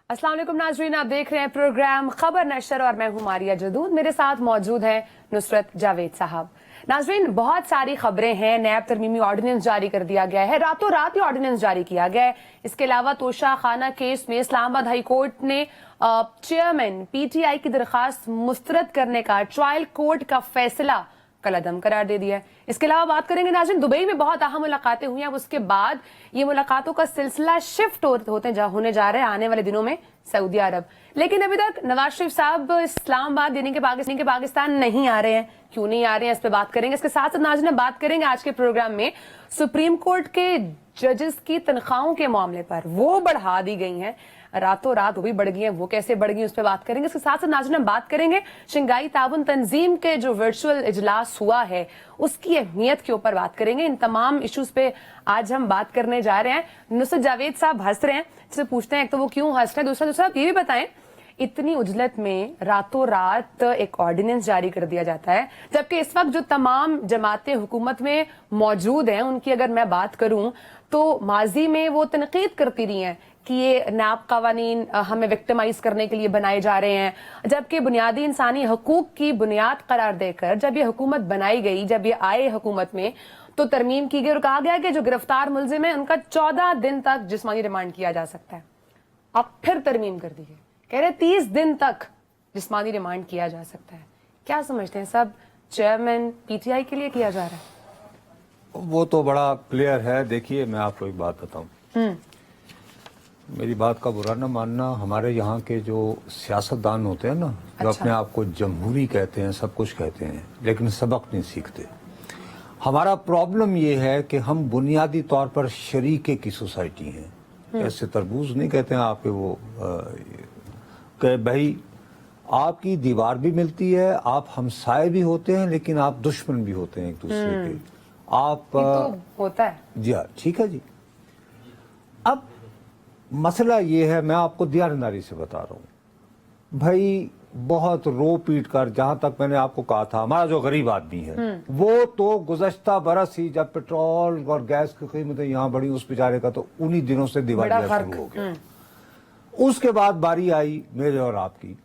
अस्सलाम वालेकुम नाज़रीन, आप देख रहे हैं प्रोग्राम खबर नशर और मैं हूं मारिया जदूद। मेरे साथ मौजूद हैं नुसरत जावेद साहब। नाज़रीन, बहुत सारी खबरें हैं। नैब तरमीमी ऑर्डिनेंस जारी कर दिया गया है, रातों रात ही ऑर्डिनेंस जारी किया गया है। इसके अलावा तोशा खाना केस में इस्लामाबाद हाई कोर्ट ने चेयरमैन पीटीआई की दरखास्त मुस्तरद करने का ट्रायल कोर्ट का फैसला कलअदम करार दे दिया है। इसके अलावा बात करेंगे नाज़रीन, दुबई में बहुत अहम मुलाकातें हुई हैं। अब उसके बाद ये मुलाकातों का सिलसिला शिफ्ट होने जा रहे हैं आने वाले दिनों में सऊदी अरब। लेकिन अभी तक नवाज शरीफ साहब इस्लामाबाद यानी कि पाकिस्तान नहीं आ रहे हैं। क्यों नहीं आ रहे हैं, इस पे बात करेंगे। इसके साथ साथ नाज़रीन बात करेंगे आज के प्रोग्राम में सुप्रीम कोर्ट के जजेस की तनख्वाहों के मामले पर। वो बढ़ा दी गई हैं रातों रात, वो भी बढ़ गई हैं, वो कैसे बढ़ गई उस पर बात करेंगे। इसके साथ साथ नाज़रीन हम बात करेंगे शंघाई ताउन तंजीम के जो वर्चुअल इजलास हुआ है उसकी अहमियत के ऊपर बात करेंगे। इन तमाम इश्यूज पे आज हम बात करने जा रहे हैं। नुसरत जावेद साहब हंस रहे हैं, जिससे पूछते हैं एक तो वो क्यों हंस रहे हैं, दूसरा आप ये भी बताएं इतनी उजलत में रातों रात एक ऑर्डिनेंस जारी कर दिया जाता है, जबकि इस वक्त जो तमाम जमातें हुकूमत में मौजूद हैं उनकी अगर मैं बात करूं तो माजी में वो तनकीद करती रही हैं कि ये नैब कवानीन हमें विक्टिमाइज करने के लिए बनाए जा रहे हैं, जबकि बुनियादी इंसानी हकूक की बुनियाद करार देकर जब ये हुकूमत बनाई गई, जब ये आए हुकूमत में तो तरमीम की गई और कहा गया कि जो गिरफ्तार मुलजिम है उनका 14 दिन तक जिस्मानी रिमांड किया जा सकता है। अब फिर तरमीम कर दी गई, कह रहे 30 दिन तक जिस्मानी रिमांड किया जा सकता है। क्या समझते हैं, सब चेयरमैन पीटीआई के लिए किया जा रहा है? वो तो बड़ा क्लियर है। देखिए, मैं आपको एक बात बताऊं, मेरी बात का बुरा ना मानना, हमारे यहाँ के जो सियासतदान होते हैं ना, जो अपने आप को जमहूरी कहते हैं, सब कुछ कहते हैं, लेकिन सबक नहीं सीखते। हमारा प्रॉब्लम ये है कि हम बुनियादी तौर पर शरीके की सोसाइटी हैं। ऐसे तरबूज नहीं कहते हैं आपके वो कि भाई आपकी दीवार भी मिलती है, आप हमसाए भी होते हैं, लेकिन आप दुश्मन भी होते हैं एक दूसरे के। आप तो होता है जी हाँ, ठीक है जी। अब मसला ये है, मैं आपको दियानदारी से बता रहा हूँ भाई, बहुत रो पीट कर, जहां तक मैंने आपको कहा था, हमारा जो गरीब आदमी है वो तो गुज़श्ता बरस ही जब पेट्रोल और गैस की कीमतें यहाँ बढ़ी, उस बेचारे का तो उन्हीं दिनों से दिवालिया शुरू हो गया। उसके बाद बारी आई मेरे और आपकी,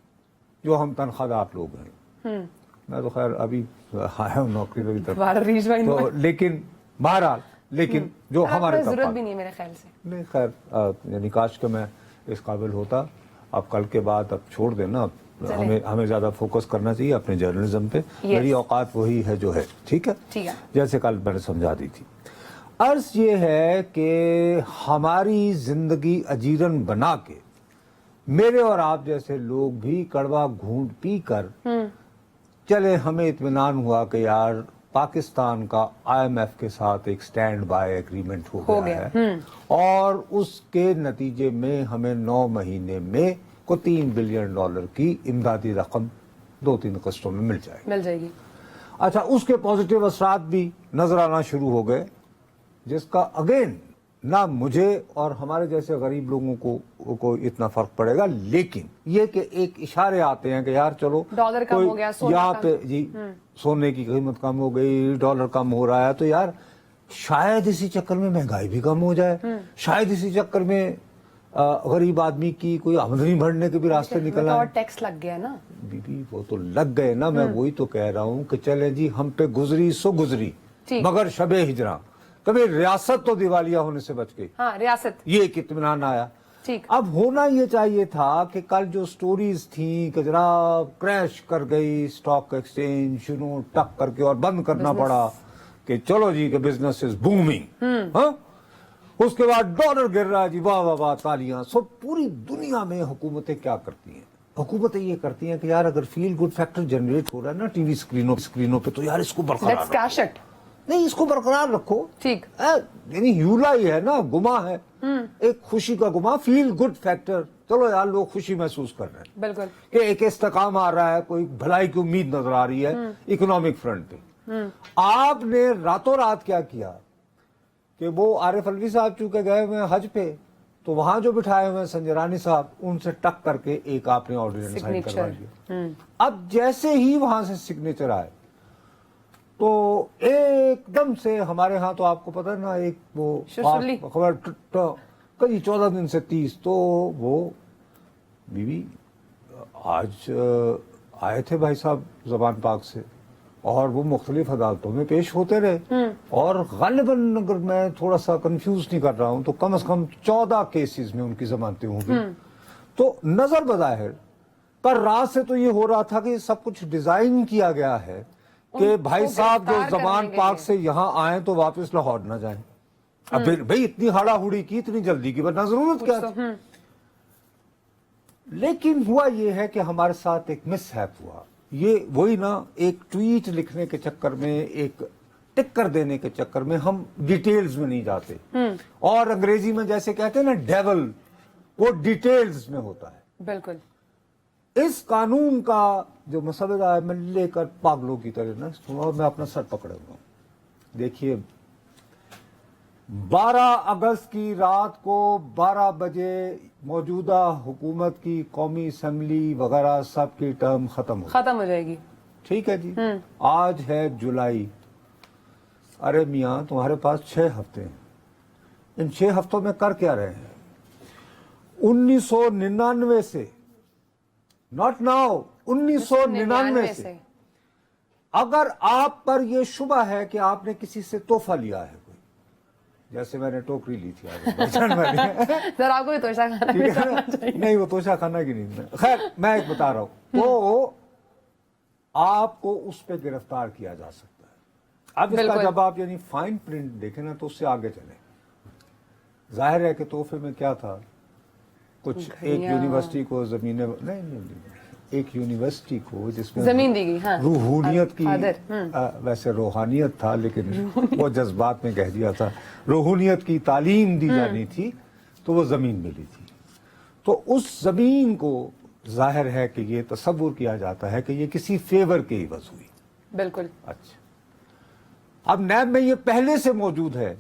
जो हम तनख्वाहदार लोग हैं। मैं तो खैर अभी आया हूँ नौकरी पे तो, लेकिन बहरहाल, लेकिन जो हमारे जरूरत भी नहीं मेरे ख्याल से। नहीं खैर, यानी काश के मैं इस काबिल होता। अब कल के बाद अब छोड़ देना, हमें ज्यादा फोकस करना चाहिए अपने जर्नलिज्म पे। मेरी औकात वही है जो है, ठीक है, जैसे कल मैंने समझा दी थी। अर्ज ये है कि हमारी जिंदगी अजीरन बना के मेरे और आप जैसे लोग भी कड़वा घूंट पी कर चले, हमें इत्मीनान हुआ कि यार पाकिस्तान का IMF के साथ एक स्टैंड बाय एग्रीमेंट हो गया है और उसके नतीजे में हमें 9 महीने में को $3 बिलियन की इमदादी रकम 2-3 किस्तों में मिल जाएगी। अच्छा, उसके पॉजिटिव असरात भी नजर आना शुरू हो गए, जिसका अगेन ना मुझे और हमारे जैसे गरीब लोगों को इतना फर्क पड़ेगा, लेकिन ये कि एक इशारे आते हैं कि यार चलो डॉलर कम हो गया, यहाँ पे जी सोने की कीमत कम हो गई, डॉलर कम हो रहा है, तो यार शायद इसी चक्कर में महंगाई भी कम हो जाए, शायद इसी चक्कर में गरीब आदमी की कोई आमदनी बढ़ने के भी रास्ते निकल आए। और टैक्स लग गया ना बीबी, वो तो लग गए ना। मैं वही तो कह रहा हूँ कि चले जी, हम पे गुजरी सो गुजरी, मगर शबे हिजरा कभी रियासत तो दिवालिया होने से बच गई। हाँ, रियासत, ये एक इत्मीनान आया। अब होना ये चाहिए था कि कल जो स्टोरीज थी कि जरा क्रैश कर गई स्टॉक एक्सचेंज, शुरू टक करके और बंद करना पड़ा कि चलो जी कि बिजनेस इज बूमिंग। उसके बाद डॉलर गिर रहा है जी, वाह वाह वाह, तालियां। सो पूरी दुनिया में हुकूमतें क्या करती हैं? हुकूमतें ये करती हैं कि यार अगर फील गुड फैक्टर जनरेट हो रहा है ना टीवी स्क्रीनों पे, तो यार इसको बरकरार नहीं, इसको बरकरार रखो। ठीक, यानी ह्यूला ही है ना, गुमा है, एक खुशी का गुमा, फील गुड फैक्टर। चलो यार, लोग खुशी महसूस कर रहे हैं, बिल्कुल, कि एक इस्तेकाम आ रहा है, कोई भलाई की उम्मीद नजर आ रही है इकोनॉमिक फ्रंट पे। आपने रातों रात क्या किया कि वो आरिफ अलवी साहब चूंकि गए हुए हज पे, तो वहां जो बिठाए हुए संजय रानी साहब, उनसे टक करके एक आपने ऑर्डिनेंस साइन करवा दिया। अब जैसे ही वहां से सिग्नेचर आए तो एकदम से हमारे यहाँ तो आपको पता है ना, एक वो खबर कई 14 दिन से 30, तो वो बीवी आज आए थे भाई साहब ज़बान पाक से और वो मुख्तलिफ अदालतों में पेश होते रहे और गालिबन अगर मैं थोड़ा सा कंफ्यूज नहीं कर रहा हूं तो कम से कम 14 केसेस में उनकी जमानतें होंगी। तो नजर बज़ाहिर पर रात से तो ये हो रहा था कि सब कुछ डिजाइन किया गया है कि भाई साहब जो ज़बान पाक से यहाँ आए तो वापस लाहौर ना जाएं। अब भाई इतनी हाड़ाहुड़ी की, इतनी जल्दी की, वरना जरूरत क्या थी। लेकिन हुआ ये है कि हमारे साथ एक मिसहैप हुआ। ये वही ना, एक ट्वीट लिखने के चक्कर में, एक टिक्कर देने के चक्कर में हम डिटेल्स में नहीं जाते। और अंग्रेजी में जैसे कहते हैं ना डेवल, वो डिटेल्स में होता है। बिल्कुल। इस कानून का जो मसला है मैं लेकर पागलों की तरह ना सुना और मैं अपना सर पकड़े हुआ। देखिए 12 अगस्त की रात को 12 बजे मौजूदा हुकूमत की कौमी असम्बली वगैरह सब की टर्म खत्म हो जाएगी। ठीक है जी। आज है जुलाई। अरे मियाँ तुम्हारे पास 6 हफ्ते हैं। इन 6 हफ्तों में कर क्या रहे हैं? 1999 से, नॉट नाउ, 1999 से अगर आप पर यह शुबा है कि आपने किसी से तोहफा लिया है, जैसे मैंने टोकरी ली थी सर आपको भी तोशा खाना नहीं, वो तोशा खाना की नहीं, खैर मैं एक बता रहा हूं। तो आपको उस पे गिरफ्तार किया जा सकता है। अब इसका जब आप यानी फाइन प्रिंट देखें ना तो उससे आगे चले। जाहिर है कि तोहफे में क्या था, कुछ एक यूनिवर्सिटी को जमीनें नहीं, एक यूनिवर्सिटी को जिसमें जमीन दी गई, हाँ, रूहानियत की वैसे रूहानियत था लेकिन वो जज्बात में कह दिया था, रूहानियत की तालीम दी जानी थी तो वो जमीन मिली थी। तो उस जमीन को जाहिर है कि ये तसव्वुर किया जाता है कि ये किसी फेवर के इवज हुई। बिल्कुल। अच्छा, अब नैब में ये पहले से मौजूद है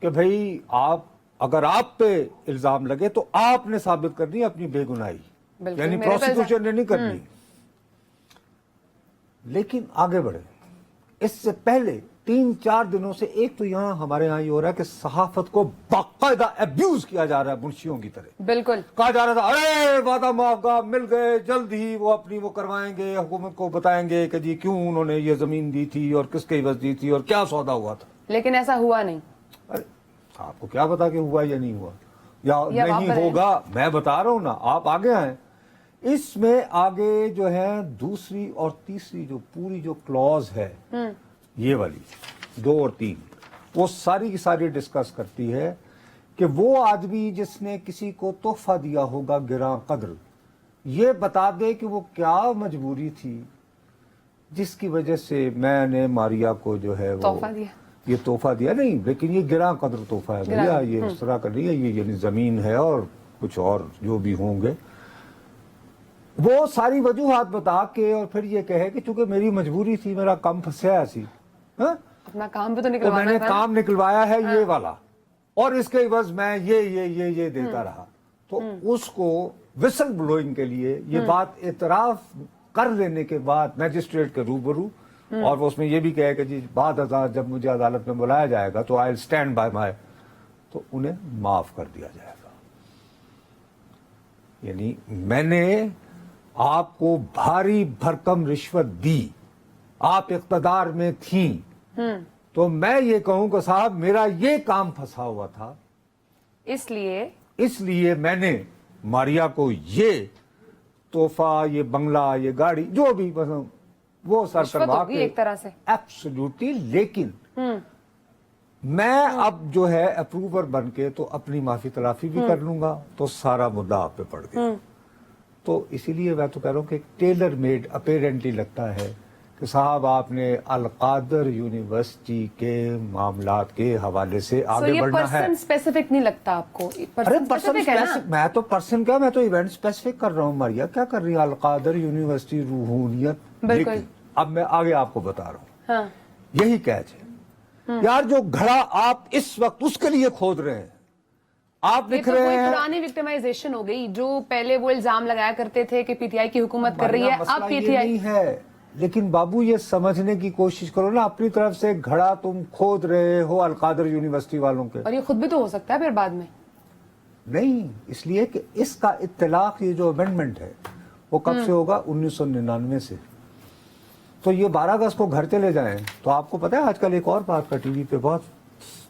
कि भाई आप अगर आप पे इल्जाम लगे तो आपने साबित करनी अपनी बेगुनाही, यानी प्रोसिक्यूशन ने नहीं करनी। लेकिन आगे बढ़े, इससे पहले 3-4 दिनों से एक तो यहां हमारे यहां ये हो रहा है कि सहाफत को बाकायदा अब्यूज किया जा रहा है मुंशियों की तरह। बिल्कुल। कहा जा रहा था अरे वादा माफगा मिल गए, जल्द ही वो अपनी वो करवाएंगे, हुकूमत को बताएंगे कि जी क्यों उन्होंने ये जमीन दी थी और किसके इवज दी थी और क्या सौदा हुआ था। लेकिन ऐसा हुआ नहीं। अरे आपको क्या पता कि हुआ या नहीं हुआ या नहीं होगा, मैं बता रहा हूं ना, आप आगे आए। इसमें आगे जो है दूसरी और तीसरी जो पूरी जो क्लॉज है, ये वाली 2 और 3, वो सारी की सारी डिस्कस करती है कि वो आदमी जिसने किसी को तोहफा दिया होगा गिरा कद्र, ये बता दे कि वो क्या मजबूरी थी जिसकी वजह से मैंने मारिया को जो है वो ये तोहफा दिया। नहीं, लेकिन ये गिरा कद्र तोहफा है भैया, ये इस तरह का नहीं है, ये यानी जमीन है और कुछ और जो भी होंगे, वो सारी वजूहात बता के और फिर ये कहे कि चूंकि मेरी मजबूरी थी, मेरा काम फंसा सी, अपना काम भी तो निकलवाना मैंने था। काम निकलवाया है ये वाला, और इसके एवज मैं ये देता रहा। तो उसको विसल ब्लोइंग के लिए ये बात इतराफ कर लेने के बाद मैजिस्ट्रेट के रूबरू, और वो उसमें ये भी कहे कि जी बाद जब मुझे अदालत में बुलाया जाएगा तो I will stand by my, तो उन्हें माफ कर दिया जाएगा। यानी मैंने आपको भारी भरकम रिश्वत दी, आप इख्तदार में थी, तो मैं ये कहूं कि साहब मेरा ये काम फंसा हुआ था, इसलिए मैंने मारिया को ये तोहफा, ये बंगला, ये गाड़ी, जो भी वो सर करवा के एक तरह से एब्सोल्युटली। लेकिन मैं अब जो है अप्रूवर बन के तो अपनी माफी तलाफी भी कर लूंगा, तो सारा मुद्दा आप पे पड़ गया। तो इसीलिए मैं तो कह रहा हूं कि टेलर मेड अपेरेंटली लगता है कि साहब आपने अल-कादर यूनिवर्सिटी के मामलात के हवाले से आगे बढ़ना है। पर्सन स्पेसिफिक नहीं लगता आपको? अरे पर्सन स्पेसिफिक, मैं तो पर्सन क्या, मैं तो इवेंट स्पेसिफिक कर रहा हूँ। मारिया क्या कर रही है? अल-कादर यूनिवर्सिटी रूहानियत। बिल्कुल। अब मैं आगे आपको बता रहा हूँ, हाँ। यही कैच है यार, जो घड़ा आप इस वक्त उसके लिए खोद रहे हैं, आप लिख रहे हैं। पुरानी विक्टिमाइजेशन हो गई, जो पहले वो इल्जाम लगाया करते थे कि पीटीआई की हुकूमत कर रही है, अब पीटीआई है। लेकिन बाबू ये समझने की कोशिश करो ना, अपनी तरफ से घड़ा तुम खोद रहे हो अल-कादर यूनिवर्सिटी वालों के, और ये खुद भी तो हो सकता है फिर बाद में। नहीं, इसलिए कि इसका इत्तलाक, ये जो अमेंडमेंट है वो कब से होगा? 1999 से। तो ये 12 अगस्त को घर चले जाएं तो आपको पता है आजकल एक और बात का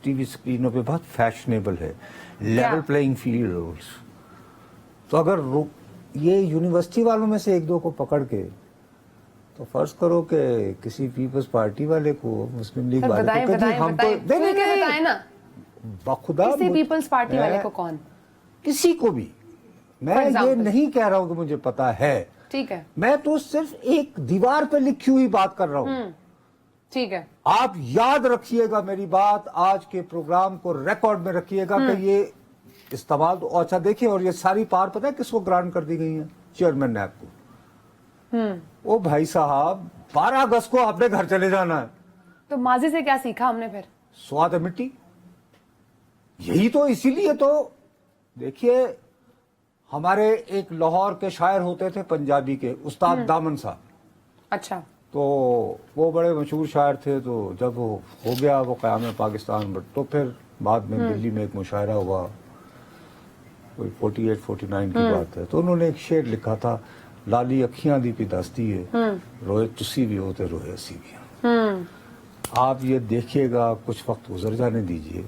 टीवी स्क्रीनों पे बहुत फैशनेबल है, लेवल प्लेइंग फील्ड रूल्स। तो अगर ये यूनिवर्सिटी वालों में से एक दो को पकड़ के, तो फर्ज करो कि किसी पीपल्स पार्टी वाले को, मुस्लिम लीग वाले को, बताएं ना बाखुदा किसी पीपल्स पार्टी वाले को, कौन, किसी को भी, मैं ये नहीं कह रहा हूं कि मुझे पता है, ठीक है, मैं तो सिर्फ एक दीवार पे लिखी हुई बात कर रहा हूं। ठीक है, आप याद रखिएगा मेरी बात, आज के प्रोग्राम को रिकॉर्ड में रखिएगा कि ये इस्तेमाल तो अच्छा देखिए। और ये सारी पावर पता है किसको ग्रांट कर दी गई है? चेयरमैन नैब को। ओ भाई साहब, 12 अगस्त को आपने घर चले जाना है। तो माजी से क्या सीखा हमने फिर? स्वाद है मिट्टी, यही तो, इसीलिए तो देखिए हमारे एक लाहौर के शायर होते थे पंजाबी के, उस्ताद दामन साहब। अच्छा। तो वो बड़े मशहूर शायर थे। तो जब वो हो गया वो क़याम पाकिस्तान, बट तो फिर बाद में दिल्ली में एक मुशायरा हुआ, कोई 48-49 की बात है। तो उन्होंने एक शेर लिखा था, लाली अखियां दी पिदास्ती है, रोए तुसी भी हो ते रोए असी भी। आप ये देखिएगा, कुछ वक्त गुजर जाने दीजिए,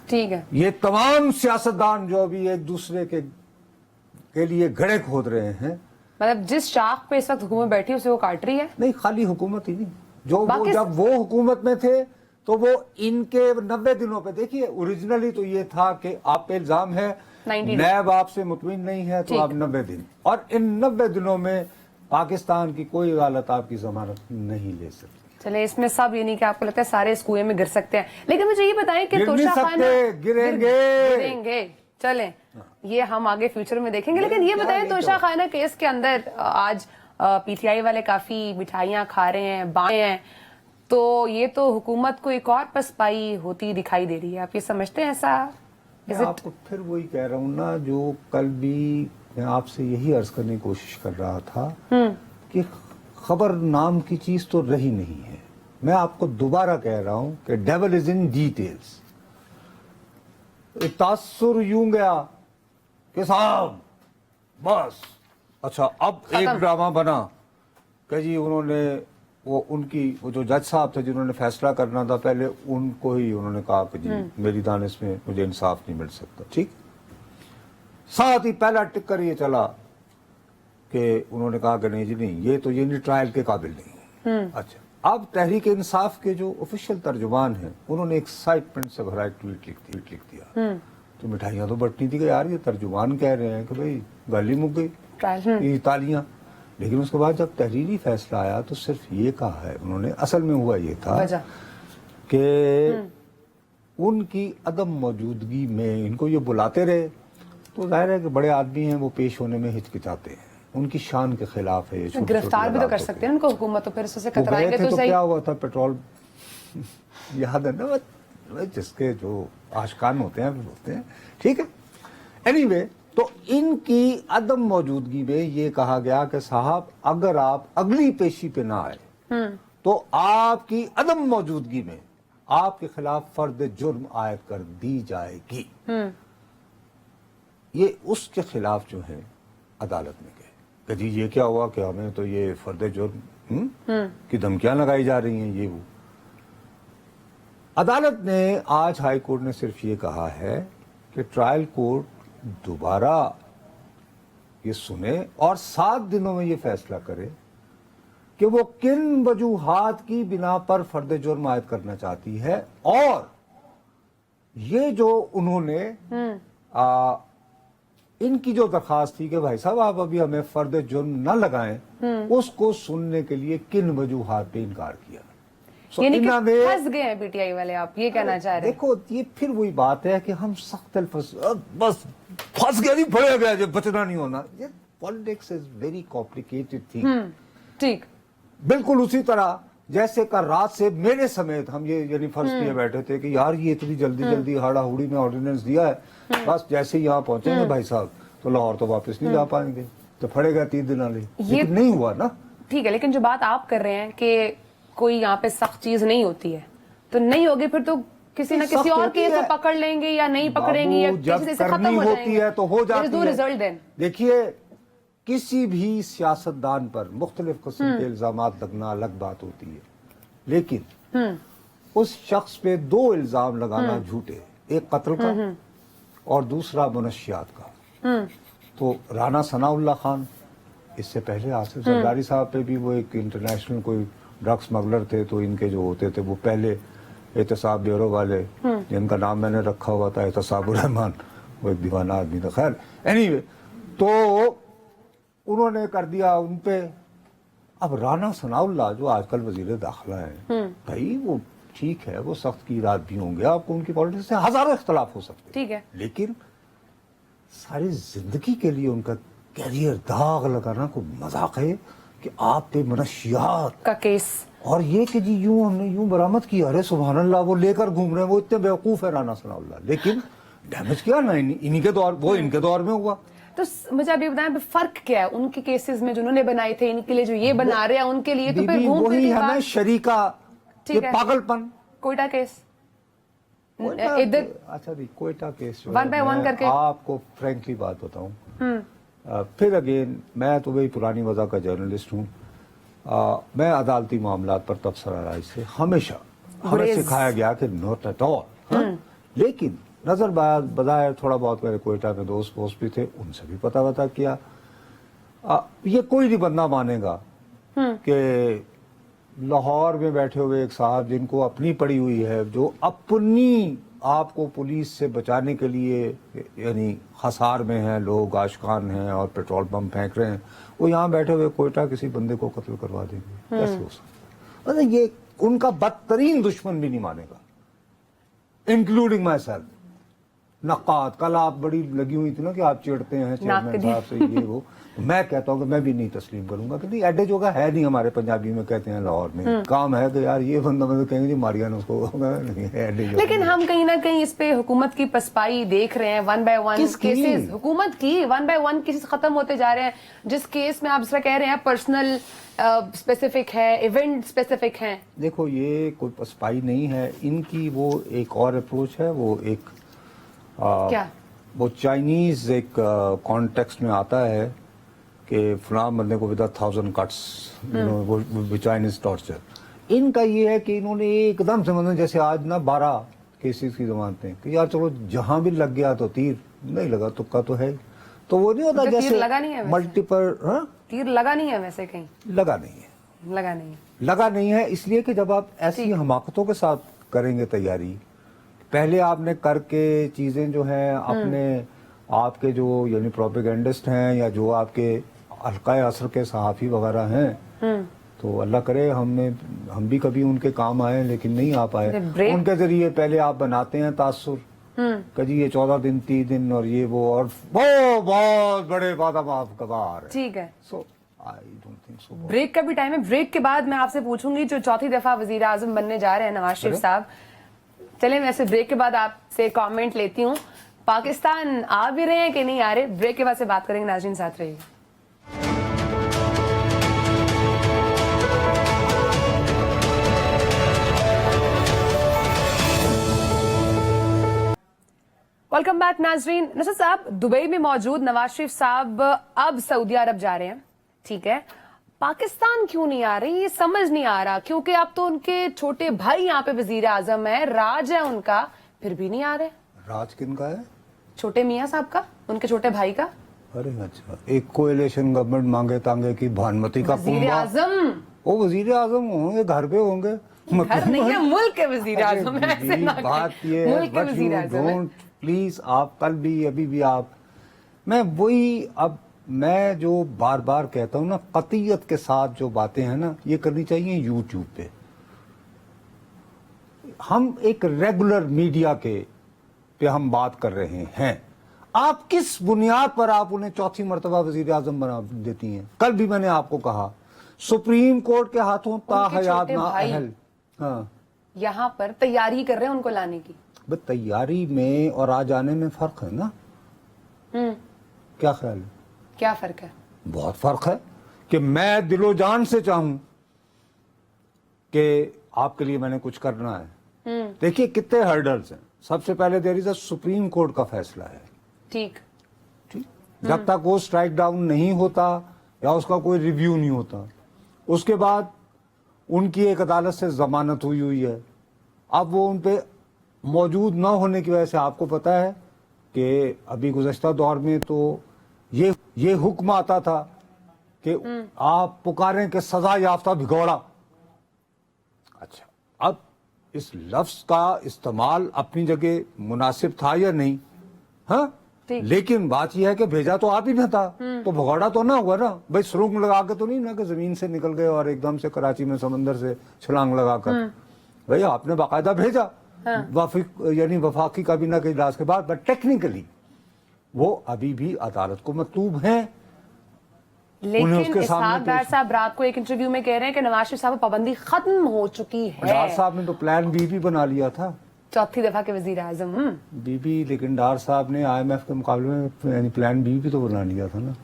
ठीक है। ये तमाम सियासतदान जो अभी एक दूसरे के लिए घड़े खोद रहे हैं, मतलब जिस शाख पे इस वक्त हुकूमत बैठी है उसे वो काट रही है। नहीं, खाली हुकूमत ही नहीं, जो वो जब वो हुकूमत में थे तो वो इनके 90 दिनों पे, देखिए ओरिजिनली तो ये था कि आप पे इल्जाम है, नैब आपसे मुतमिन नहीं है तो आप 90 दिन, और इन 90 दिनों में पाकिस्तान की कोई अदालत आपकी जमानत नहीं ले सकती। चले, इसमें सब ये नहीं कि आपको लगता है सारे इस कुएं में गिर सकते हैं, लेकिन मुझे ये बताएं कि तोशा खाना गिरेंगे। चलें, ये हम आगे फ्यूचर में देखेंगे, लेकिन ये बताएं तोशा खाना केस के अंदर आज पीटीआई वाले काफी मिठाइयां खा रहे हैं, बाएं हैं, तो ये तो हुकूमत को एक और पसपाई होती दिखाई दे रही है। आप ये समझते हैं ऐसा? मैं आपको फिर वही कह रहा हूँ ना, जो कल भी मैं आपसे यही अर्ज करने की कोशिश कर रहा था कि खबर नाम की चीज तो रही नहीं है। मैं आपको दोबारा कह रहा हूं कि डेविल इज इन डिटेल्स। तासुर यूं गया कि साहब बस, अच्छा अब एक ड्रामा बना कि जी उन्होंने वो जो जज साहब थे जिन्होंने फैसला करना था, पहले उनको ही उन्होंने कहा कि जी मेरी दानिश में मुझे इंसाफ नहीं मिल सकता। ठीक, साथ ही पहला टिक्कर ये चला कि उन्होंने कहा कि नहीं जी नहीं, ये नहीं ट्रायल के काबिल नहीं। अच्छा, अब तहरीक इंसाफ के जो ऑफिशियल तर्जुमान हैं उन्होंने एक्साइटमेंट से भरा एक ट्वीट लिख दिया। तो मिठाइयां तो बटनी थी कि यार ये तर्जुमान कह रहे हैं कि भाई गाली मुक गई, ये तालियां। लेकिन उसके बाद जब तहरीरी फैसला आया तो सिर्फ ये कहा है उन्होंने, असल में हुआ ये था कि उनकी अदम मौजूदगी में इनको ये बुलाते रहे, तो जाहिर है कि बड़े आदमी हैं, वो पेश होने में हिचकिचाते हैं, उनकी शान के खिलाफ है। गिरफ्तार भी तो कर सकते हैं उनको हुकूमत, तो फिर उससे कतराएंगे तो सही। क्या हुआ था, पेट्रोल याद है ना, जिसके जो आशिकान होते हैं, ठीक है। एनीवे, तो इनकी अदम मौजूदगी में ये कहा गया कि साहब अगर आप अगली पेशी पे ना आए तो आपकी अदम मौजूदगी में आपके खिलाफ फर्द जुर्म आयद कर दी जाएगी। ये उसके खिलाफ जो है अदालत में गए कि जी ये क्या हुआ कि हमें तो ये फर्द जुर्म की धमकियां लगाई जा रही हैं, ये वो। अदालत ने आज हाई कोर्ट ने सिर्फ ये कहा है कि ट्रायल कोर्ट दोबारा ये सुने और 7 दिनों में ये फैसला करे कि वो किन वजूहात की बिना पर फर्द जुर्म आयद करना चाहती है, और ये जो उन्होंने इनकी जो दरखास्त थी कि भाई साहब आप अभी हमें फर्द जुर्म न लगाएं, उसको सुनने के लिए किन वजूहात पे इनकार किया। यानी कि फंस गए हैं पीटीआई वाले, आप ये कहना चाह रहे हैं? देखो, ये फिर वही बात है कि हम सख्त बस फंस गया, नहीं फड़े गया, जो बचना नहीं होना। ये politics is very complicated thing. ठीक, बिल्कुल उसी तरह जैसे का रात से मेरे समेत हम ये यानी फर्ज किए बैठे थे कि यार ये इतनी जल्दी हाड़ाहुड़ी में ऑर्डिनेंस दिया है, बस जैसे ही यहाँ पहुंचेंगे भाई साहब तो लाहौर तो वापस नहीं जा पाएंगे, तो फड़ेगा 3 दिन वाले। ये नहीं हुआ ना। ठीक है, लेकिन जो बात आप कर रहे हैं कि कोई यहाँ पे सख्त चीज नहीं होती है, तो नहीं होगी फिर तो किसी न किसी और केस में पकड़ लेंगे या नहीं पकड़ेंगे या जब किसी से खत्म करनी हो होती जाएंगे, है तो हो जाती है। Result then. देखिए, किसी भी सियासतदान पर मुख्तलिफ किस्म के इल्जामात लगना अलग बात होती है, लेकिन उस शख्स पे 2 इल्जाम लगाना झूठे, एक कत्ल का और दूसरा मुनशियात का। तो राना सनाउल्लाह खान, इससे पहले आसिफ जरदारी साहब पे भी वो एक इंटरनेशनल कोई ड्रग स्मगलर थे, तो इनके जो होते थे वो पहले एहतसाब ब्यूरो वाले, जिनका नाम मैंने रखा हुआ था एहतसाबुर रहमान, वो एक दीवाना आदमी था। खैर एनीवे, तो उन्होंने कर दिया उन पे। अब राना सनाउल्लाह जो आजकल वजीर दाखिला है, भाई वो ठीक है, वो सख्त की रात भी होंगे, आपको उनकी पॉलिटिक्स से हजारों इख्तलाफ हो सकते हैं, ठीक है, लेकिन सारी जिंदगी के लिए उनका कैरियर दाग लगाना कोई मजाक है कि आप पे मनशियात का केस, और ये कि जी यूं हमने यूं बरामद किया, अरे सुभान अल्लाह, वो लेकर घूम रहे हैं, वो इतने बेवकूफ है राना सनाउल्लाह, लेकिन डैमेज किया ना इन्हीं के दौर, वो इनके दौर में हुआ। तो मुझे अभी बताएं फर्क क्या है उनके केसेस में, जो उन्होंने बनाए थे, इनके लिए जो ये बना रहे हैं उनके लिए, तो फिर घूम वही फिर है ना शरीका, ये पागलपन। कोयटा केस इधर, अच्छा जी, कोयटा केस 1 by 1 करके आपको फ्रैंकली बात बताऊं, फिर अगेन मैं तो वही पुरानी वजह का जर्नलिस्ट हूँ, मैं अदालती मामलात पर तबसरा राय से हमेशा हमें सिखाया गया कि नॉट एट ऑल, लेकिन नजर बजाय थोड़ा बहुत मेरे कोयटा में दोस्त भी थे, उनसे भी पता किया। ये कोई नहीं बंदा मानेगा कि लाहौर में बैठे हुए एक साहब जिनको अपनी पड़ी हुई है, जो अपनी आपको पुलिस से बचाने के लिए यानी हसार में हैं, लोग आशकान हैं और पेट्रोल बम फेंक रहे हैं, वो यहाँ बैठे हुए कोयटा किसी बंदे को कत्ल करवा देंगे, कैसे हो सकता? मतलब ये उनका बदतरीन दुश्मन भी नहीं मानेगा, इंक्लूडिंग माई सेल्फ। नक़ाद, कल आप बड़ी लगी हुई थी ना कि आप चिढ़ते हैं चेयरमैन साहब से, ये वो, मैं कहता हूँ कि मैं भी नहीं तस्लीम करूंगा कि नहीं, एडे जोगा है नहीं, हमारे पंजाबी में कहते हैं लाहौर में, काम है कि यार ये बंदा, मतलब कहेंगे जी मारिया ने उसको, नहीं है एडे जोगा। लेकिन हम कहीं ना कहीं इस पे हुकूमत की पसपाई देख रहे हैं, 1 by 1 केसेस, हुकूमत की 1 by 1 केसेस खत्म होते जा रहे हैं। जिस केस में आप इसका कह रहे हैं पर्सनल स्पेसिफिक है, इवेंट स्पेसिफिक है, देखो ये कोई पसपाई नहीं है इनकी, वो एक और अप्रोच है, वो एक क्या वो चाइनीज एक कॉन्टेक्स्ट में आता है कि फलां बंदे को विद 1000 कट्स, वो चाइनीज टॉर्चर। इनका ये है कि इन्होंने एकदम से, मतलब जैसे आज ना 12 केसेस की जमानतें कि यार चलो जहां भी लग गया तो तीर नहीं लगा, तुक्का तो है, तो वो नहीं होता जैसे लगा नहीं है मल्टीपल, तीर लगा नहीं है वैसे, कहीं लगा नहीं है, इसलिए कि जब आप ऐसी हमाकतों के साथ करेंगे तैयारी, पहले आपने करके चीजें जो हैं अपने आपके जो यानी प्रोपेगेंडिस्ट हैं या जो आपके हल्का असर के सहाफ़ी वगैरह हैं, तो अल्लाह करे हम भी कभी उनके काम आए, लेकिन नहीं आ पाए। उनके जरिए पहले आप बनाते हैं तासुर कि जी ये 14 दिन 30 दिन और ये वो, और वो बहुत बड़े वादा माफ गवार, ठीक है। So I don't think so. Break का भी टाइम है, ब्रेक के बाद मैं आपसे पूछूंगी, जो चौथी दफा वजीर आजम बनने जा रहे हैं नवाज शरीफ साहब, चले मैं ऐसे ब्रेक के बाद आपसे कमेंट लेती हूँ, पाकिस्तान आ भी रहे हैं कि नहीं आ रहे, ब्रेक के बाद से बात करेंगे। नाज़रीन साथ रहिएगा। वेलकम बैक नाज़रीन। नुसरत साहब, दुबई में मौजूद नवाज शरीफ साहब अब सऊदी अरब जा रहे हैं, ठीक है, पाकिस्तान क्यों नहीं आ रहे, ये समझ नहीं आ रहा, क्योंकि अब तो उनके छोटे भाई यहाँ पे वजीर आजम है, राज है उनका, फिर भी नहीं आ रहे। राज किनका है? छोटे मियाँ साहब का, उनके छोटे भाई का। अरे अच्छा, एक कोएलिशन गवर्नमेंट मांगे तांगे की भानुमति का वजीर आजम, वो वजीर आजम होंगे, घर पे होंगे, घर नहीं है, मुल्क के वजीर आजम है, ऐसे ना कहें। बात ये है, मुल्क के वजीर आजम है। प्लीज आप कल भी अभी भी आप, मैं वही, अब मैं जो बार बार कहता हूँ ना, कतियत के साथ जो बातें हैं ना, ये करनी चाहिए यूट्यूब पे। हम एक रेगुलर मीडिया पे हम बात कर रहे हैं, आप किस बुनियाद पर आप उन्हें चौथी मर्तबा वजीर आजम बना देती हैं? कल भी मैंने आपको कहा, सुप्रीम कोर्ट के हाथों ताहयात ना अहल, हाँ, यहाँ पर तैयारी कर रहे हैं उनको लाने की। बस तैयारी में और आ जाने में फर्क है ना, क्या ख्याल है? क्या फर्क है? बहुत फर्क है कि मैं दिलो जान से चाहूं कि आपके लिए मैंने कुछ करना है, देखिए कितने हर्डल्स हैं। सबसे पहले there is a supreme court का फैसला है, ठीक, ठीक, जब तक वो स्ट्राइक डाउन नहीं होता या उसका कोई रिव्यू नहीं होता, उसके बाद उनकी एक अदालत से जमानत हुई है। अब वो उन पे मौजूद न होने की वजह से आपको पता है कि अभी गुज़श्ता दौर में तो ये हुक्म आता था कि आप पुकारें कि सजा याफ्ता भिगोड़ा। अच्छा, अब इस लफ्ज का इस्तेमाल अपनी जगह मुनासिब था या नहीं, हाँ, लेकिन बात यह है कि भेजा तो आप ही ने था, तो भगौड़ा तो ना हुआ ना भाई। सुरंग लगा के तो नहीं ना कि जमीन से निकल गए और एकदम से कराची में समंदर से छलांग लगाकर। भाई आपने बाकायदा भेजा, यानी वफाकी काबीना के इजलास के बाद, बट टेक्निकली वो अभी भी अदालत को मतलूब हैं। लेकिन इसहाक डार साहब रात को एक इंटरव्यू में कह रहे हैं कि नवाज शरीफ साहब पाबंदी खत्म हो चुकी है। डार साहब ने तो प्लान बी भी बना लिया था, चौथी दफा के वजीर आजम। बीबी, लेकिन डार साहब ने IMF के मुकाबले में यानी प्लान बी भी तो बना लिया था ना।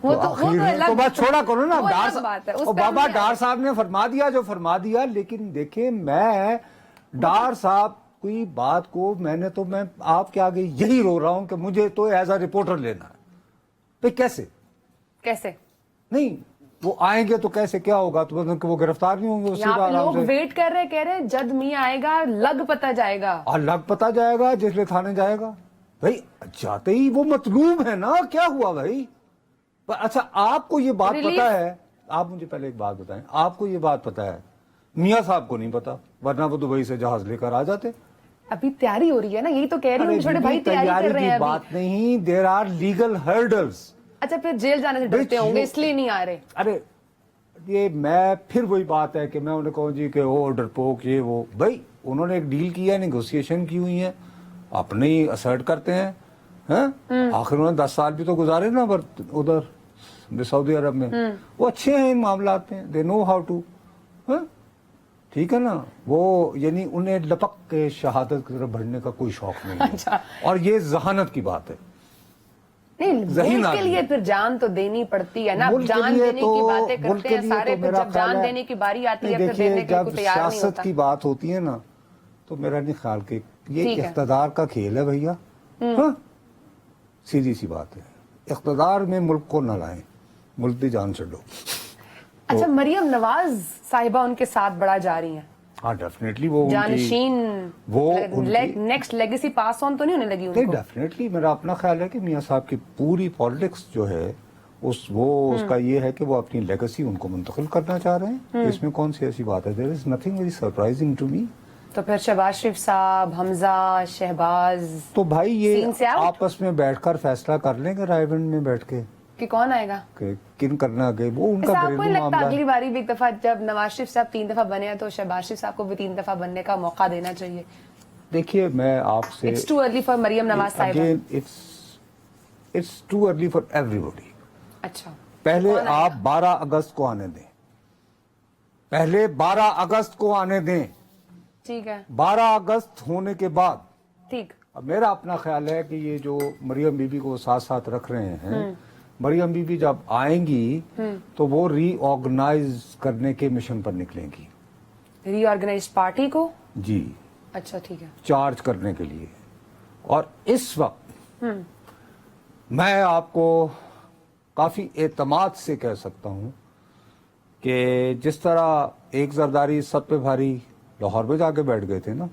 वो तो आखिर में तो बात छोड़ा करो ना, डार साहब बाबा डार साहब ने फरमा दिया जो फरमा दिया। लेकिन देखिए मैं डार साहब की बात को मैं आपके आगे यही रो रहा हूं कि मुझे तो एज अ रिपोर्टर लेना है। भाई कैसे नहीं, वो आएंगे तो कैसे क्या होगा, तो मतलब कि वो गिरफ्तार नहीं होंगे उससे यहाँ पे लोग वेट कर रहे, कह रहे जद मियां आएगा लग पता जाएगा, और लग पता जाएगा जिसले थाने जाएगा। भाई जाते ही वो मतलूब है ना, क्या हुआ भाई। पर अच्छा आपको ये बात पता है, आप मुझे पहले एक बात बताएं, आपको ये बात पता है, मियां साहब को नहीं पता, वरना वो दुबई से जहाज लेकर आ जाते। अभी तैयारी हो रही है ना, यही तो कह रही हूँ छोटे भाई, तैयारी कर रहे हैं। बात नहीं, देयर आर लीगल हर्डल्स। अच्छा, फिर जेल जाने से डरते होंगे इसलिए नहीं आ रहे। अरे ये मैं फिर वही बात है कि मैं उन्हें कहूँ जी कि वो डरपोक ये वो, भाई उन्होंने एक डील किया है, नेगोशिएशन की हुई है, अपने ही असर्ट करते हैं, हैं? आखिर उन्होंने 10 साल भी तो गुजारे ना उधर सऊदी अरब में। वो अच्छे हैं इन मामलात में, दे नो हाउ टू, ठीक है ना। वो यानी उन्हें लपक के शहादत की तरफ बढ़ने का कोई शौक नहीं है। अच्छा। और ये जहानत की बात है। नहीं, मुल्क के लिए फिर जान तो देनी पड़ती है ना। जान देने की बातें करते हैं सारे, फिर जब जान देने की बारी आती है फिर देने के लिए तैयार नहीं होता। सियासत की बात होती है ना, तो मेरा नहीं ख्याल कि ये इख्तदार का खेल है भैया। हाँ, सीधी सी बात है, इख्तदार में मुल्क को न लाएं, मुल्क की जान छो। अच्छा, मरियम नवाज साहिबा उनके साथ बड़ा जा रही हैं। हाँ डेफिनेटली, वो जानशीन, वो नेक्स्ट लेगेसी पास ऑन तो नहीं होने लगी उनको? डेफिनेटली मेरा अपना ख्याल है कि मियां साहब की पूरी पॉलिटिक्स जो है उसका ये है कि वो अपनी लेगेसी उनको मुंतकिल करना चाह रहे हैं। इसमें कौन सी ऐसी बात है? There is nothing very surprising to me. तो फिर शहबाज शरीफ साहब, हमजा, शहबाज, तो भाई ये आपस में बैठकर फैसला कर लेंगे रायबंद में बैठ के कि कौन आएगा, किन करना आगे, वो उनका घरेलू मामला है। अगली बारी भी एक दफा जब नवाज शरीफ साहब 3 दफा बने हैं तो शहबाज शरीफ साहब को भी 3 दफा बनने का मौका देना चाहिए। देखिए मैं आपसे, it's too early for Maryam Nawaz Sahiba. It's too early for everybody. अच्छा, पहले आप 12 अगस्त को आने दें, पहले 12 अगस्त को आने दें, ठीक है। 12 अगस्त होने के बाद, ठीक, अब मेरा अपना ख्याल है कि ये जो मरियम बीबी को साथ साथ रख रहे हैं, मरियम बीबी जब आएंगी तो वो रीऑर्गेनाइज करने के मिशन पर निकलेंगी। रीऑर्गेनाइज पार्टी को? जी। अच्छा, ठीक है। चार्ज करने के लिए। और इस वक्त मैं आपको काफी एतमाद से कह सकता हूं कि जिस तरह एक जरदारी सब पे भारी लाहौर में जाके बैठ गए थे ना,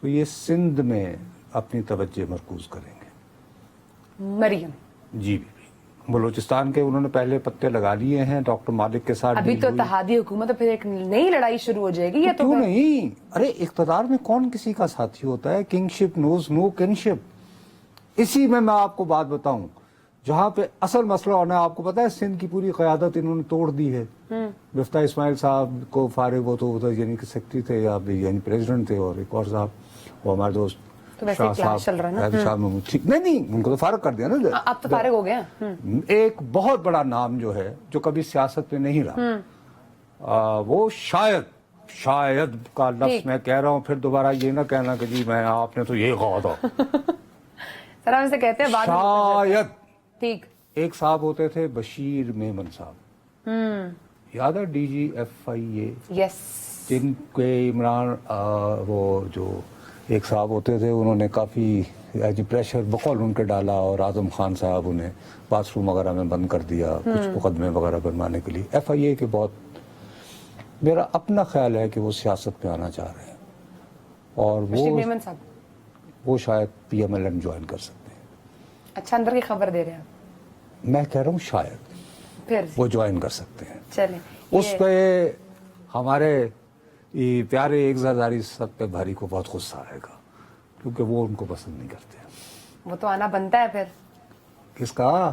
तो ये सिंध में अपनी तवज्जो मरकूज करेंगे मरियम जी। भी बलूचिस्तान के उन्होंने पहले पत्ते लगा लिए हैं डॉक्टर मालिक के साथ। अभी तो तहादी हुकूमत, फिर एक नई लड़ाई शुरू हो जाएगी। ये तो क्यों नहीं? अरे इख्तदार में कौन किसी का साथी होता है? Kingship knows no kinship. इसी में मैं आपको बात बताऊं, जहां पे असल मसला होना है, आपको पता है सिंध की पूरी क़यादत इन्होंने तोड़ दी है। मिफ्ता इस्माइल साहब को फारिग, वो तो उधर यानी कि सेक्रेटरी थे या यानी प्रेसिडेंट थे, और एक और साहब वो हमारे दोस्त शाह साहब, ठीक नहीं उनको तो फारिग कर दिया ना। अब तो फारिग हो गए। एक बहुत बड़ा नाम जो है जो कभी सियासत में नहीं रहा, वो शायद का लफ्ज मैं कह रहा हूँ, फिर दोबारा ये ना कहना कि जी मैं आपने तो ये कहा था। सर हम इसे कहते हैं शायद। ठीक। एक साहब होते थे बशीर मेमन साहब, याद है DGFIA? यस। جن کے عمران وہ جو ایک صاحب ہوتے تھے انہوں نے کافی پریشر بقول ان کے ڈالا اور اعظم خان صاحب انہیں باتھ روم وغیرہ میں بند کر دیا کچھ مقدمے وغیرہ بنوانے کے لیے. ایف آئی اے کے بہت میرا اپنا خیال ہے کہ وہ سیاست میں آنا چاہ رہے ہیں اور رشید میمن صاحب وہ شاید P M L N join کر سکتے ہیں. اچھا اندر کی خبر دے رہے ہیں آپ. میں کہہ رہا ہوں شاید پھر وہ جوائن کر سکتے ہیں. چلیں اس پہ ہمارے پیارے ایک زرداری صاحب پہ بھاری کو بہت غصہ آئے گا کیونکہ وہ ان کو پسند نہیں کرتے. وہ تو آنا بنتا ہے پھر. کس کا؟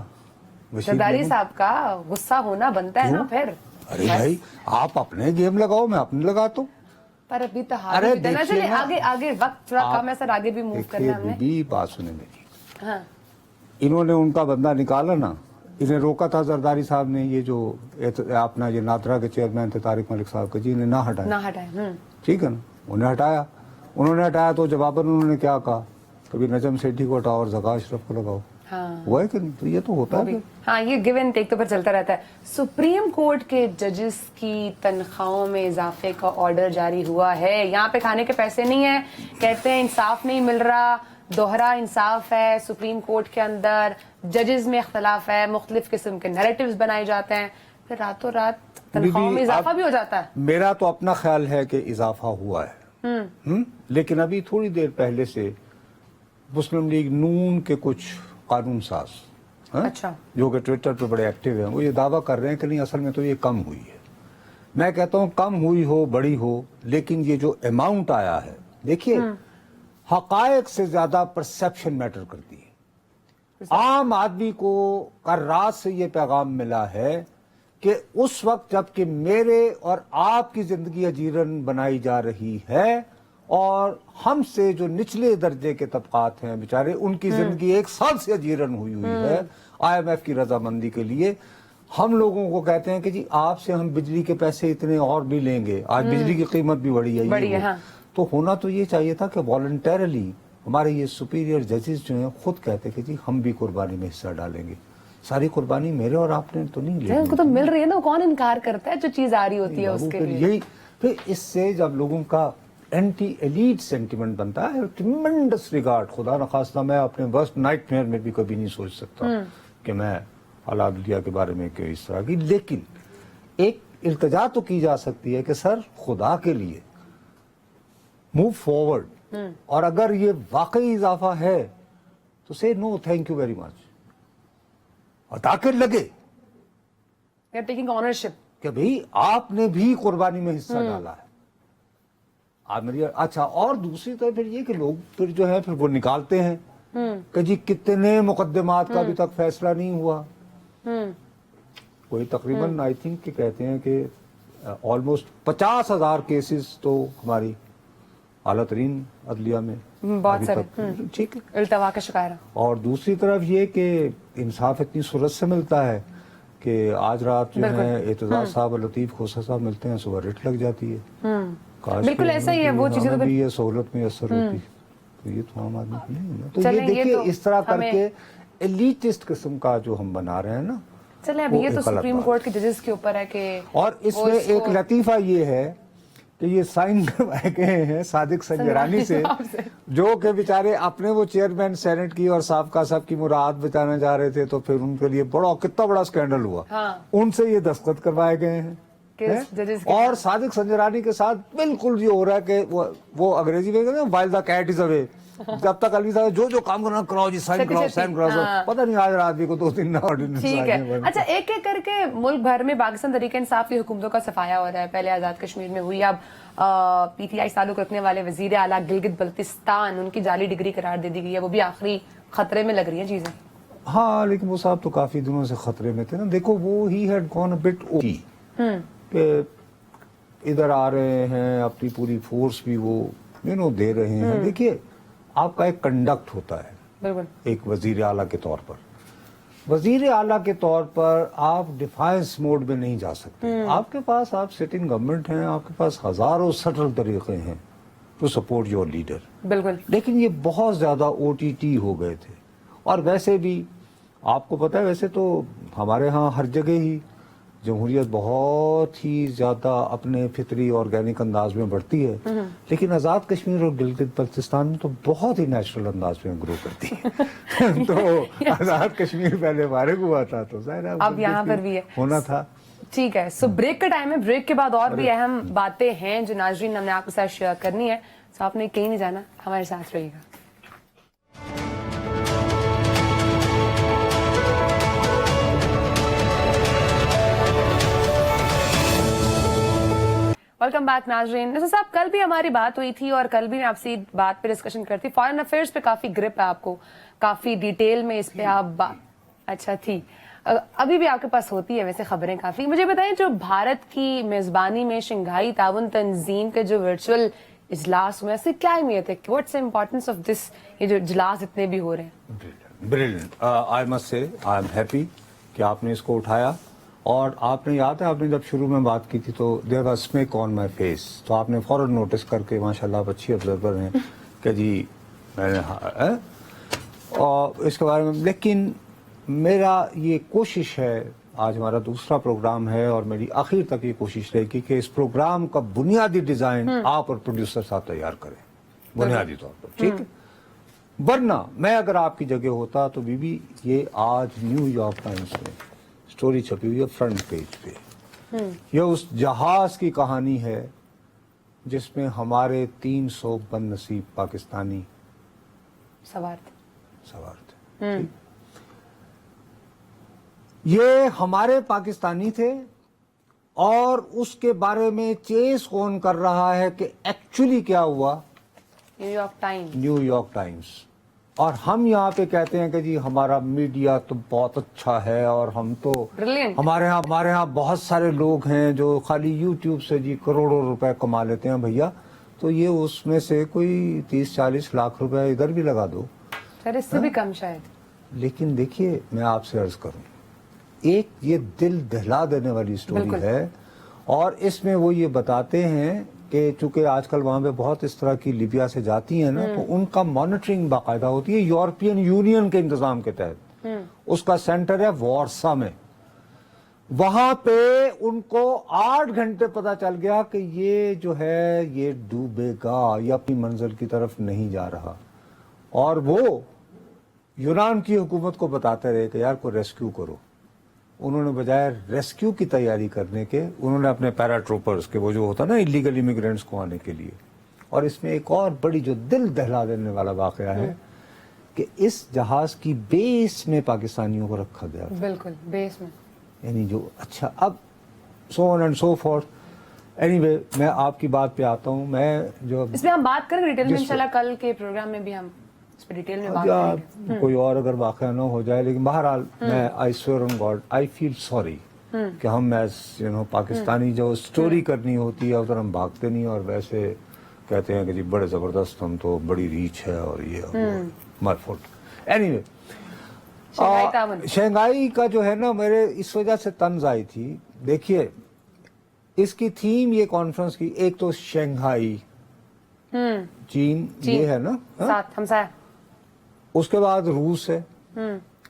زرداری صاحب کا غصہ ہونا بنتا ہے نا پھر. ارے بھائی آپ اپنے گیم لگاؤ میں اپنے لگاتا ہوں. پر ابھی تو چلے آگے وقت تھوڑا کم ہے سر آگے بھی موو کرنا ہے ہم نے. بات سنیں میری. ہاں انہوں نے ان کا بندہ نکالا نا انہیں روکا تھا زرداری صاحب نے یہ جو اپنا یہ نادرا کے چیئرمین تھے طارق ملک صاحب کے جی انہیں نہ ہٹایا. ٹھیک ہے نا انہیں ہٹایا. انہوں نے ہٹایا تو جواباً انہوں نے کیا کہا کبھی نجم سیٹھی کو ہٹاؤ اور زکا اشرف کو لگاؤ. ہوا ہے کہ نہیں؟ تو یہ تو ہوتا ہے. ہاں یہ گیو اینڈ ٹیک تو پھر چلتا رہتا ہے. سپریم کورٹ کے ججز کی تنخواہوں میں اضافے کا آرڈر جاری ہوا ہے. یہاں پہ کھانے کے پیسے نہیں ہیں کہتے ہیں انصاف نہیں مل رہا دوہرا انصاف ہے سپریم کورٹ کے اندر ججز میں اختلاف ہے مختلف قسم کے نیریٹیوز بنائے جاتے ہیں پھر راتوں رات تنخواہوں میں اضافہ بھی ہو جاتا ہے. میرا تو اپنا خیال ہے کہ اضافہ ہوا ہے لیکن ابھی تھوڑی دیر پہلے سے مسلم لیگ نون کے کچھ قانون ساز اچھا جو کہ ٹویٹر پہ بڑے ایکٹیو ہیں وہ یہ دعویٰ کر رہے ہیں کہ نہیں اصل میں تو یہ کم ہوئی ہے. میں کہتا ہوں کم ہوئی ہو بڑی ہو لیکن یہ جو اماؤنٹ آیا ہے دیکھیے حقائق سے زیادہ پرسیپشن میٹر کرتی ہے. عام آدمی کو کر رات سے یہ پیغام ملا ہے کہ اس وقت جب کہ میرے اور آپ کی زندگی اجیرن بنائی جا رہی ہے اور ہم سے جو نچلے درجے کے طبقات ہیں بیچارے ان کی زندگی 1 سال سے اجیرن ہوئی ہے آئی ایم ایف کی رضامندی کے لیے ہم لوگوں کو کہتے ہیں کہ جی آپ سے ہم بجلی کے پیسے اتنے اور بھی لیں گے. آج بجلی کی قیمت بھی بڑھی ہے. تو ہونا تو یہ چاہیے تھا کہ والنٹیرلی ہمارے یہ سپیریئر ججز جو ہیں خود کہتے کہ جی ہم بھی قربانی میں حصہ ڈالیں گے. ساری قربانی میرے اور آپ نے تو نہیں لی. ان کو تو مل رہی ہے نا کون انکار کرتا ہے جو چیز آ رہی ہوتی ہے اس کے لیے. یہی پھر اس سے جب لوگوں کا اینٹی ایلیٹ سینٹیمنٹ بنتا ہے ٹریمنڈس ریگارڈ خدا نخواستہ میں اپنے ورسٹ نائٹ میئر میں بھی کبھی نہیں سوچ سکتا کہ میں اعلیٰ عدلیہ کے بارے میں کہ اس طرح کی. لیکن ایک التجا تو کی جا سکتی ہے کہ سر خدا کے لیے موو فارورڈ اور اگر یہ واقعی اضافہ ہے تو سے نو تھینک یو ویری مچ اور تاکہ لگے ٹیکنگ اونرشپ کہ بھئی آپ نے بھی قربانی میں حصہ ڈالا ہے. اچھا اور دوسری طرف پھر یہ کہ لوگ پھر جو ہے پھر وہ نکالتے ہیں کہ جی کتنے مقدمات کا ابھی تک فیصلہ نہیں ہوا. کوئی تقریباً آئی تھنک کہ کہتے ہیں کہ آلموسٹ 50,000 کیسز تو ہماری اعلیٰ ترین عدلیہ میں بہت سارے ٹھیک ہے التوا کا شکار. اور دوسری طرف یہ کہ انصاف اتنی صورت سے ملتا ہے کہ آج رات جو ہے اعتزاز صاحب اور لطیف کھوسہ صاحب ملتے ہیں صبح ریٹ لگ جاتی ہے. بالکل ایسا ہی ہے وہ چیزیں بھی یہ سہولت میں اثر ہوتی تو یہ تو عام آدمی کو نہیں ہے. تو یہ دیکھیے اس طرح کر کے ایلیٹسٹ قسم کا جو ہم بنا رہے ہیں نا. چلیں اب یہ تو سپریم کورٹ کے ججز کے اوپر ہے کہ اور اس میں ایک لطیفہ یہ ہے کہ یہ سائن کروائے گئے ہیں صادق سنجرانی سے جو کہ بیچارے اپنے وہ چیئرمین سینٹ کی اور سابقہ صاحب کی مراعات بچانا چاہ رہے تھے تو پھر ان کے لیے کتنا بڑا سکینڈل ہوا. ان سے یہ دستخط کروائے گئے ہیں اور صادق سنجرانی کے ساتھ بالکل یہ ہو رہا ہے کہ وہ انگریزی میں کہتے ہیں وائل دا کیٹ از اوے جب تک علی صاحب جو کام کرنا کراؤ جی سائن کراؤ پتہ نہیں آج رات بھی کو 2-3 آرڈیننس. ٹھیک ہے. اچھا ایک ایک کر کے ملک بھر میں پاکستان تحریک انصاف کی حکومتوں کا صفایا ہو رہا ہے. پہلے آزاد کشمیر میں ہوئی اب پی ٹی آئی تعلق رکھنے والے وزیر اعلیٰ گلگت بلتستان ان کی جعلی ڈگری قرار دے دی گئی ہے وہ بھی آخری خطرے میں لگ رہی ہیں چیزیں. ہاں لیکن وہ صاحب تو کافی دنوں سے خطرے میں تھے نا. دیکھو وہ ہی ہیڈ گون اے بٹ اوکی کہ ادھر آ رہے ہیں اپنی پوری فورس بھی وہ دے رہے ہیں. دیکھیے آپ کا ایک کنڈکٹ ہوتا ہے ایک وزیر اعلیٰ کے طور پر. وزیر اعلیٰ کے طور پر آپ ڈیفائنس موڈ میں نہیں جا سکتے. آپ کے پاس آپ سٹنگ گورنمنٹ ہیں آپ کے پاس ہزاروں سٹل طریقے ہیں ٹو سپورٹ یور لیڈر. بالکل. لیکن یہ بہت زیادہ او ٹی ٹی ہو گئے تھے. اور ویسے بھی آپ کو پتا ہے ویسے تو ہمارے ہاں ہر جگہ ہی जमहूरियत बहुत ही ज्यादा अपने फितरी ऑर्गेनिक अंदाज में बढ़ती है, लेकिन आज़ाद कश्मीर और गिलगित बल्तिस्तान में तो बहुत ही नेचुरल अंदाज में ग्रो करती है। तो आज़ाद कश्मीर पहले फारिग हुआ था, तो जाहिर है अब यहाँ पर भी है, होना था। ठीक है। सो ब्रेक का टाइम है, ब्रेक के बाद और भी अहम बातें हैं जो नाजरीन हमने आपके साथ शेयर करनी है। सो आपने कहीं नहीं जाना, हमारे साथ रहिएगा। वेलकम बैक नाजरीन। नसर साहब, कल भी हमारी बात हुई थी और कल भी मैं आपसे बात पे डिस्कशन करती। फॉरेन अफेयर्स पे काफी ग्रिप है आपको, काफी डिटेल में इस पे आप अच्छा थी, अभी भी आपके पास होती है वैसे खबरें काफी। मुझे बताएं, जो भारत की मेजबानी में शंघाई ताउन तंजीम के जो वर्चुअल इजलास हुए, इससे क्या अहमियत है? What's the importance of this, ये जो इजलास इतने भी हो रहे हैं? Brilliant. I must say I am happy कि आपने इसको उठाया। और आपने याद है, आपने जब शुरू में बात की थी तो there was smack on my face, तो आपने फौरन नोटिस करके, माशाल्लाह आप अच्छी ऑब्जर्वर हैं, कि जी मैंने और इसके बारे में। लेकिन मेरा ये कोशिश है, आज हमारा दूसरा प्रोग्राम है और मेरी आखिर तक ये कोशिश रहेगी कि इस प्रोग्राम का बुनियादी डिजाइन आप और प्रोड्यूसर साहब तैयार करें, बुनियादी तौर पर, ठीक है? वरना मैं अगर आपकी जगह होता तो बीबी, ये आज न्यूयॉर्क टाइम्स में स्टोरी छपी हुई है फ्रंट पेज पे, यह उस जहाज की कहानी है जिसमें हमारे 300 बदनसीब पाकिस्तानी सवार थे। ठीक? ये हमारे पाकिस्तानी थे और उसके बारे में चेस कौन कर रहा है कि एक्चुअली क्या हुआ? New York times. और हम यहाँ पे कहते हैं कि जी हमारा मीडिया तो बहुत अच्छा है और हम तो हमारे यहाँ बहुत सारे लोग हैं जो खाली यूट्यूब से जी करोड़ों रुपए कमा लेते हैं। भैया, तो ये उसमें से कोई 30-40 लाख रुपए इधर भी लगा दो, इससे भी कम शायद। लेकिन देखिए, मैं आपसे अर्ज करूं, एक ये दिल दहला देने वाली स्टोरी है और इसमें वो ये बताते हैं कि चूंकि आजकल वहां पे बहुत इस तरह की लीबिया से जाती हैं ना, तो उनका मॉनिटरिंग बाकायदा होती है यूरोपियन यूनियन के इंतजाम के तहत। उसका सेंटर है वारसा में। वहां पे उनको 8 घंटे पता चल गया कि ये जो है ये डूबेगा, ये अपनी मंजिल की तरफ नहीं जा रहा। और वो यूनान की हुकूमत को बताते रहे कि यार को रेस्क्यू करो। उन्होंने बजाय रेस्क्यू की तैयारी करने के, उन्होंने अपने पैराट्रूपर्स के, वो जो होता ना इलीगल इमिग्रेंट्स को आने के लिए। और इसमें एक और बड़ी जो दिल दहला देने वाला वाकया है कि इस जहाज की बेस में पाकिस्तानियों को रखा गया। बिल्कुल बेस में, यानी जो अच्छा, अब so on and so fourth. Anyway, मैं आपकी बात पे आता हूँ। मैं जो इसमें हम बात करेंगे डिटेल में इंशाल्लाह, कल के प्रोग्राम में भी हम इस पे डिटेल में बात करेंगे। कोई और अगर वाकया ना हो जाए, लेकिन बहरहाल मैं I swear on God I feel sorry कि हम एज पाकिस्तानी जो स्टोरी करनी होती है उधर हम भागते नहीं और वैसे कहते हैं कि जी बड़े जबरदस्त, हम तो बड़ी रीच है और ये माय फॉल्ट। एनीवे, शंघाई का जो है ना, मेरे इस वजह से तंज आई थी। देखिए, इसकी थीम ये कॉन्फ्रेंस की, एक तो शंघाई चीन ये है ना, साथ हमसाया, उसके बाद रूस है,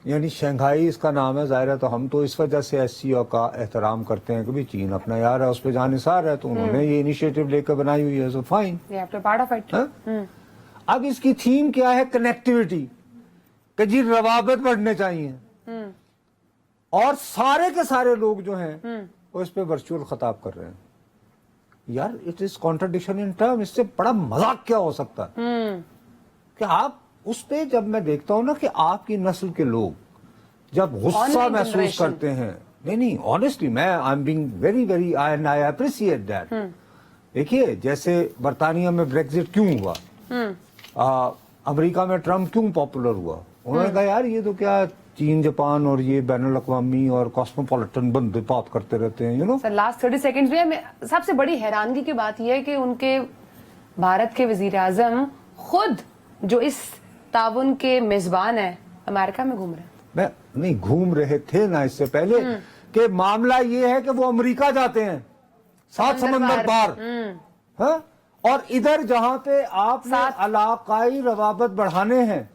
यानी शंघाई इसका नाम है। जाहिर है, तो हम तो इस वजह से एससीओ का एहतराम करते हैं कि भी चीन अपना यार है, उस पर जानिसार है, तो उन्होंने ये इनिशिएटिव लेकर बनाई हुई है, so fine, part of it. अब इसकी थीम क्या है? कनेक्टिविटी, कि जी रवाबत बढ़ने चाहिए। और सारे के सारे लोग जो हैं वो इस पे वर्चुअल खिताब कर रहे हैं। यार, it is contradiction in term. इससे बड़ा मजाक क्या हो सकता है कि आप उस पे, जब मैं देखता हूं ना कि आपकी नस्ल के लोग जब गुस्सा महसूस करते हैं, नहीं ऑनेस्टली, मैं I am being very very I appreciate that. देखिए, जैसे बर्तानिया में ब्रेक्जिट क्यों हुआ, अमेरिका में ट्रम्प क्यों पॉपुलर हुआ, उन्होंने कहा यार ये तो क्या चीन जापान और ये बैनुल अक़वामी और कॉस्मोपॉलिटन बंदे बात करते रहते हैं, you know. Sir, last 30 seconds में सबसे बड़ी हैरानगी की बात यह है कि उनके भारत के वजीर आजम खुद जो इस ताउन के मेजबान है, अमेरिका में घूम रहे हैं। मैं नहीं, घूम रहे थे ना इससे पहले, कि मामला ये है कि वो अमेरिका जाते हैं, 7 समंदर पार। और इधर जहां पे आपने इलाकाई रवाबत बढ़ाने हैं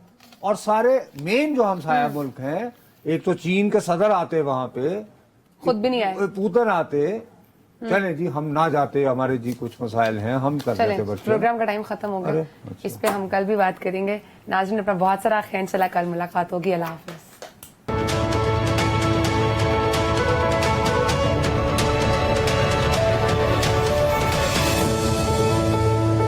और सारे मेन जो हमसाया मुल्क हैं, एक तो चीन के सदर आते वहां पे, खुद भी नहीं आए। उधर आते, चले जी हम ना जाते, हमारे जी कुछ मसाइल हैं, हम कर चलें, देते बच्चे। प्रोग्राम का टाइम खत्म हो गया, अरे, अच्छा। इस पे हम कल भी बात करेंगे। नाज़रीन अपना बहुत सारा ख्याल, चला कल मुलाकात होगी, अल्लाह हाफ़िज़।